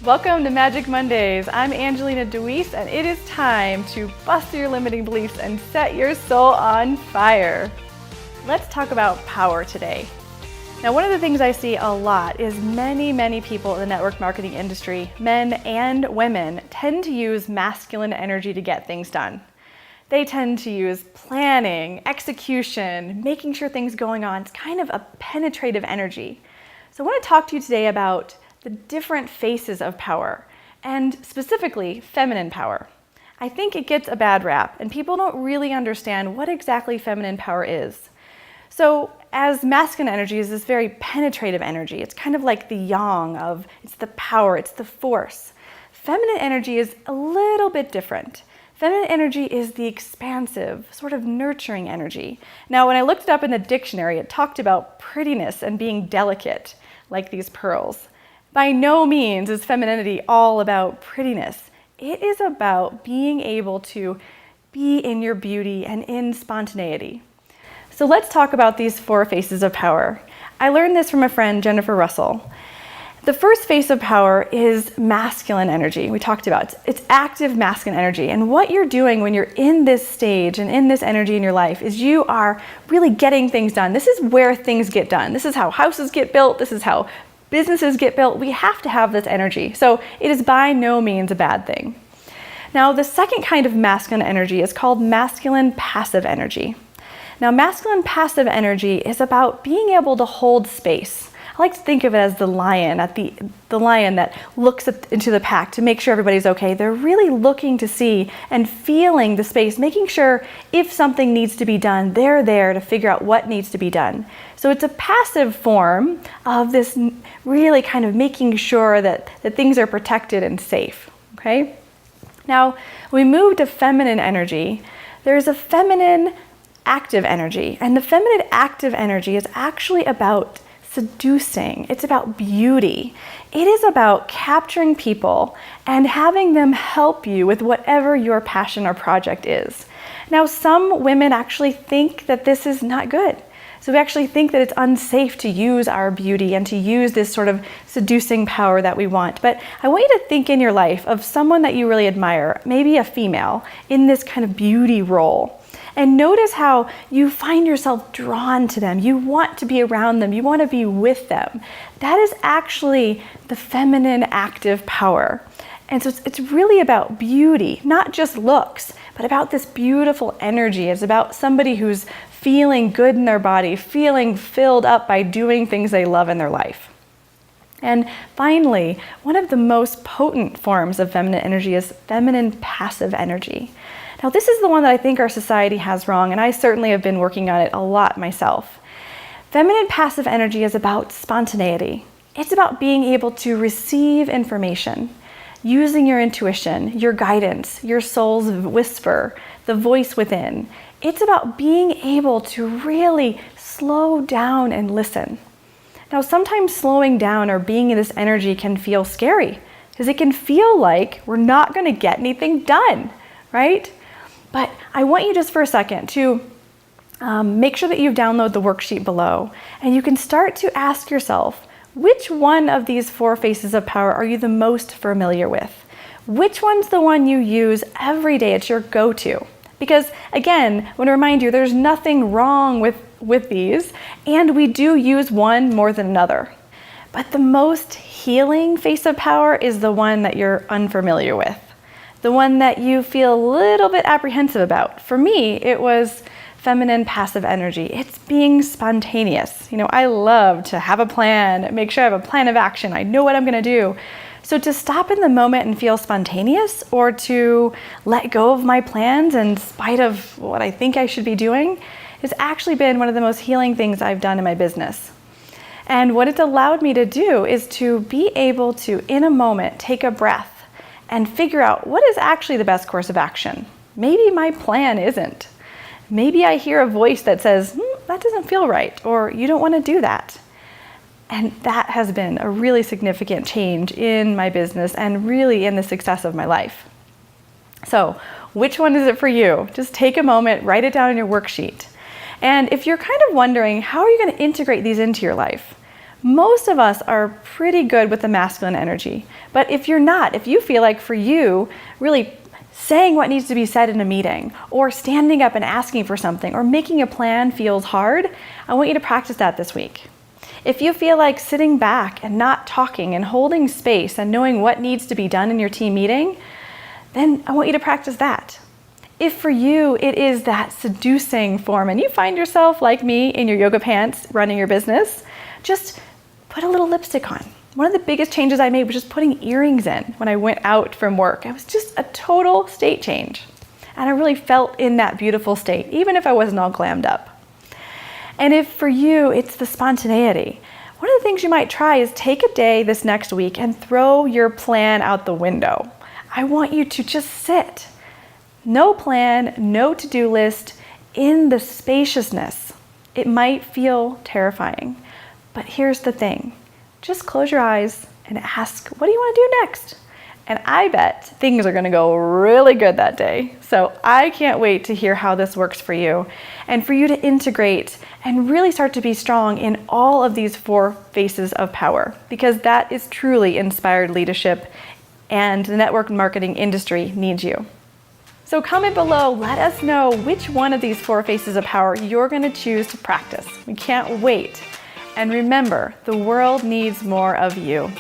Welcome to Magic Mondays. I'm Angelina DeWeese, and it is time to bust through your limiting beliefs and set your soul on fire. Let's talk about power today. Now, one of the things I see a lot is many people in the network marketing industry, men and women, tend to use masculine energy to get things done. They tend to use planning, execution, making sure things going on. It's kind of a penetrative energy. So I want to talk to you today about the different faces of power, and specifically feminine power. I think it gets a bad rap, and people don't really understand what exactly feminine power is. So as masculine energy is this very penetrative energy, it's kind of like the yang of, it's the power, it's the force. Feminine energy is a little bit different. Feminine energy is the expansive, sort of nurturing energy. Now, when I looked it up in the dictionary, it talked about prettiness and being delicate, like these pearls. By no means is femininity all about prettiness. It is about being able to be in your beauty and in spontaneity. So let's talk about these four faces of power. I learned this from a friend, Jennifer Russell. The first face of power is masculine energy. We talked about it's active masculine energy. And what you're doing when you're in this stage and in this energy in your life is you are really getting things done. This is where things get done. This is how houses get built. This is how businesses get built. We have to have this energy. So it is by no means a bad thing. Now, the second kind of masculine energy is called masculine passive energy. Now, masculine passive energy is about being able to hold space. I like to think of it as the lion, the lion that looks into the pack to make sure everybody's okay. They're really looking to see and feeling the space, making sure if something needs to be done, they're there to figure out what needs to be done. So it's a passive form of this really kind of making sure that things are protected and safe, okay? Now, when we move to feminine energy, there's a feminine active energy, and the feminine active energy is actually about seducing. It's about beauty. It is about capturing people and having them help you with whatever your passion or project is. Now, some women actually think that this is not good. So we actually think that it's unsafe to use our beauty and to use this sort of seducing power that we want. But I want you to think in your life of someone that you really admire, maybe a female, in this kind of beauty role. And notice how you find yourself drawn to them. You want to be around them. You want to be with them. That is actually the feminine active power. And so it's really about beauty, not just looks, but about this beautiful energy. It's about somebody who's feeling good in their body, feeling filled up by doing things they love in their life. And finally, one of the most potent forms of feminine energy is feminine passive energy. Now, this is the one that I think our society has wrong, and I certainly have been working on it a lot myself. Feminine passive energy is about spontaneity. It's about being able to receive information, using your intuition, your guidance, your soul's whisper, the voice within. It's about being able to really slow down and listen. Now, sometimes slowing down or being in this energy can feel scary because it can feel like we're not going to get anything done, right? But I want you just for a second to make sure that you download the worksheet below, and you can start to ask yourself, which one of these four faces of power are you the most familiar with? Which one's the one you use every day? It's your go-to. Because again, I want to remind you, there's nothing wrong with these, and we do use one more than another. But the most healing face of power is the one that you're unfamiliar with. The one that you feel a little bit apprehensive about. For me, it was feminine passive energy. It's being spontaneous. You know, I love to have a plan, make sure I have a plan of action. I know what I'm going to do. So to stop in the moment and feel spontaneous, or to let go of my plans in spite of what I think I should be doing, has actually been one of the most healing things I've done in my business. And what it's allowed me to do is to be able to, in a moment, take a breath and figure out what is actually the best course of action. Maybe my plan isn't. Maybe I hear a voice that says, that doesn't feel right, or you don't want to do that. And that has been a really significant change in my business and really in the success of my life. So, which one is it for you? Just take a moment, write it down in your worksheet. And if you're kind of wondering, how are you going to integrate these into your life? Most of us are pretty good with the masculine energy, but if you're not, if you feel like for you, really saying what needs to be said in a meeting, or standing up and asking for something, or making a plan feels hard, I want you to practice that this week. If you feel like sitting back and not talking and holding space and knowing what needs to be done in your team meeting, then I want you to practice that. If for you it is that seducing form and you find yourself like me in your yoga pants running your business, just put a little lipstick on. One of the biggest changes I made was just putting earrings in when I went out from work. It was just a total state change. And I really felt in that beautiful state, even if I wasn't all glammed up. And if for you, it's the spontaneity, one of the things you might try is take a day this next week and throw your plan out the window. I want you to just sit. No plan, no to-do list, in the spaciousness. It might feel terrifying, but here's the thing. Just close your eyes and ask, what do you want to do next? And I bet things are going to go really good that day. So I can't wait to hear how this works for you and for you to integrate and really start to be strong in all of these 4 faces of power, because that is truly inspired leadership and the network marketing industry needs you. So comment below, let us know which one of these 4 faces of power you're going to choose to practice. We can't wait. And remember, the world needs more of you.